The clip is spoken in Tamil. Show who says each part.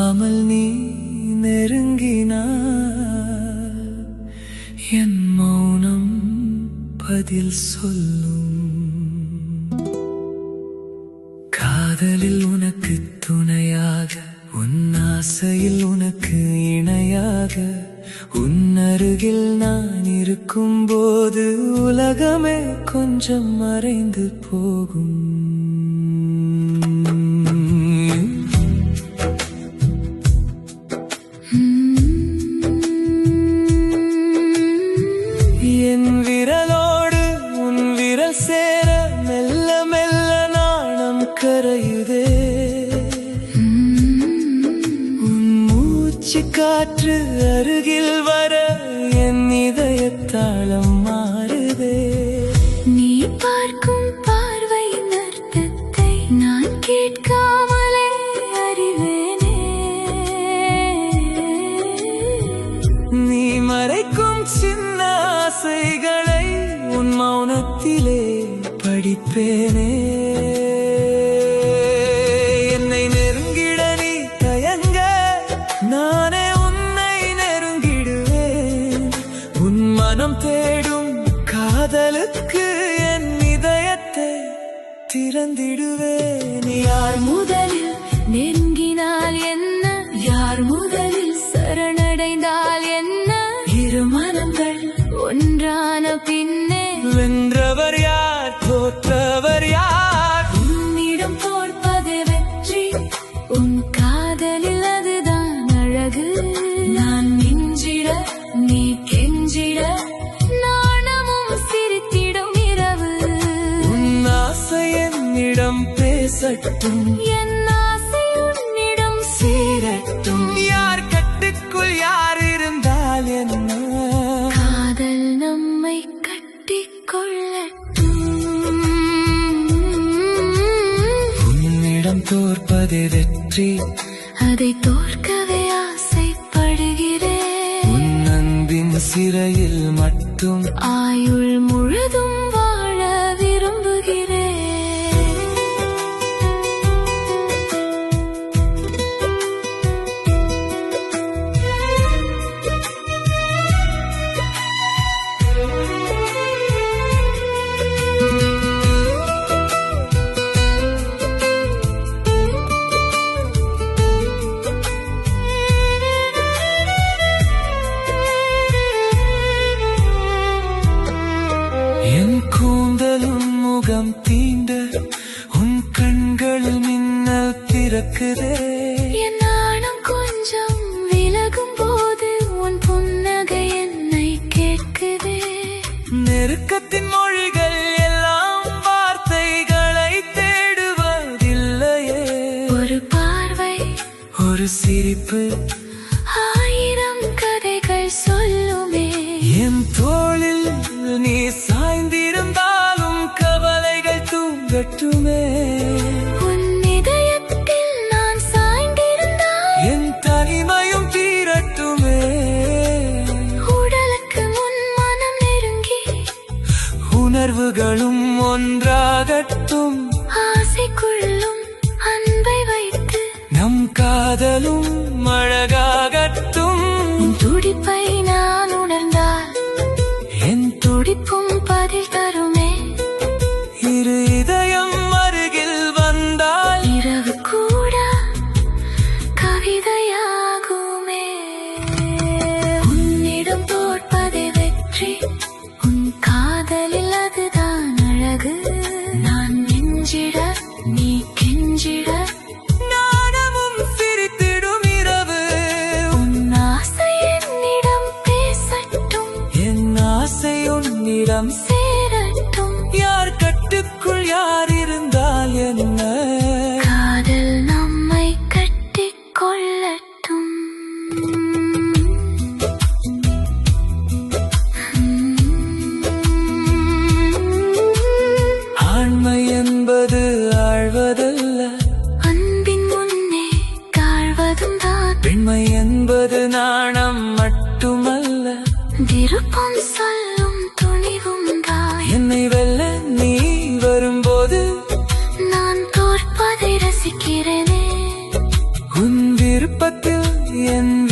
Speaker 1: சொல்லாமல் நீ நெருங்கினாய், என் மௌனம் பதில் சொல்லும். காதலில் உனக்கு துணையாக, உன் ஆசையில் உனக்கு இணையாக, உன் அருகில் நான் இருக்கும்போது உலகமே கொஞ்சம் மறைந்து போகும். என் விரலோடு உன் விரல் சேர மெல்ல மெல்ல நாணம் கரையுதே. உன் மூச்சு காற்று அருகில் வர என் இதயத்தாளம் மாறுதே.
Speaker 2: நீ பார்க்கும் பார்வையின் அர்த்தத்தை நான் கேட்காமலே அறிவேனே.
Speaker 1: நீ மறைக்கும் சின்ன ஆசைகளை உன் மௌனத்திலே படிப்பேனே. என்னை நெருங்கிட நீ தயங்க, நானே உன்னை நெருங்கிடுவேன். உன் மனம் தேடும் காதலுக்கு என் இதயத்தை திறந்திடுவேன்.
Speaker 2: யார் முதலில் நெருங்கினால் என்ன, யார் முதலில் சரணடைந்தால் என்ன, இரு மனங்கள் ஒன்றான பின்னே
Speaker 1: வென்றவர் யார், தோற்றவர் யார்?
Speaker 2: உன்னிடம் தோற்பது வெற்றி, உன் காதலில் அதுதான் அழகு. நான் மிஞ்சிட நீ கெஞ்சிட, நாணமும் சிரித்திடும் இரவு.
Speaker 1: உன் ஆசை என்னிடம் பேசட்டும்,
Speaker 2: என் ஆசை உன்னிடம் சேரட்டும்.
Speaker 1: யார் கட்டுக்குள் யார் இருந்தால் என்ன,
Speaker 2: காதல் நம்மை கட்டிக்கொள்ளட்டும்.
Speaker 1: உன்னிடம் தோற்பதே வெற்றி,
Speaker 2: அதை தோற்கவே ஆசைப்படுகிறேன்.
Speaker 1: உன் அன்பின் சிறையில் மட்டும்
Speaker 2: ஆயுள் முழுதும் வாழ விரும்புகிறேன்.
Speaker 1: என் கூந்தலும் முகம் தீண்ட உன் கண்களில் மின்னல் திறக்குதே.
Speaker 2: என் நாணம் கொஞ்சம் விலகும் போது உன் புன்னகை என்னை கேட்குதே.
Speaker 1: நெருக்கத்தின் மொழிகள் எல்லாம் வார்த்தைகளை தேடுவதில்லையே.
Speaker 2: ஒரு பார்வை,
Speaker 1: ஒரு சிரிப்பு,
Speaker 2: ஆயிரம் கதைகள் சொல்லுமே.
Speaker 1: என் தோளில் நீ சாய்ந்திருந்தாலும் கவலைகள் தூங்கட்டுமே.
Speaker 2: உன் இதயத்தில் நான் சாய்ந்திருந்தால்
Speaker 1: என் தனிமையும் தீரட்டுமே.
Speaker 2: உடலுக்கு முன் மனம் நெருங்கி
Speaker 1: உணர்வுகளும் ஒன்றாகட்டும்.
Speaker 2: ஆசைக்குள்ளும் அன்பை வைத்து
Speaker 1: நம் காதலும் அழகாகட்டும்.
Speaker 2: உன் துடிப்பை நான் உணர்ந்தால்
Speaker 1: என்
Speaker 2: துடிப்பும் பதில் தருமே.
Speaker 1: இரு இதயம் அருகில் வந்தால்
Speaker 2: இரவு கூட கவிதையாகுமே. உன்னிடம் தோற்பதே வெற்றி, உன் காதலில் அதுதான் அழகு. நான் மிஞ்சிட நீ கெஞ்சிட,
Speaker 1: நாணமும் சிரித்திடும் இரவு.
Speaker 2: உன் ஆசை என்னிடம் பேசட்டும்,
Speaker 1: என் ஆசை உன்னிடம்
Speaker 2: சேரட்டும்.
Speaker 1: யார் கட்டுக்குள் யார் இருந்தால் என்ன,
Speaker 2: காதல் நம்மை கட்டிக்கொள்ளட்டும்.
Speaker 1: ஆண்மை என்பது ஆழ்வதல்ல,
Speaker 2: அன்பின் முன்னே தாழ்வதும் தான்.
Speaker 1: பெண்மை என்பது நாணம் மட்டுமல்ல,
Speaker 2: விருப்பம் சொல்லும் துணிவும் தான்.
Speaker 1: என்னை வெல்ல நீ வரும்போது
Speaker 2: நான் தோற்பதை ரசிக்கிறேனே.
Speaker 1: உன் விருப்பத்தை என்ன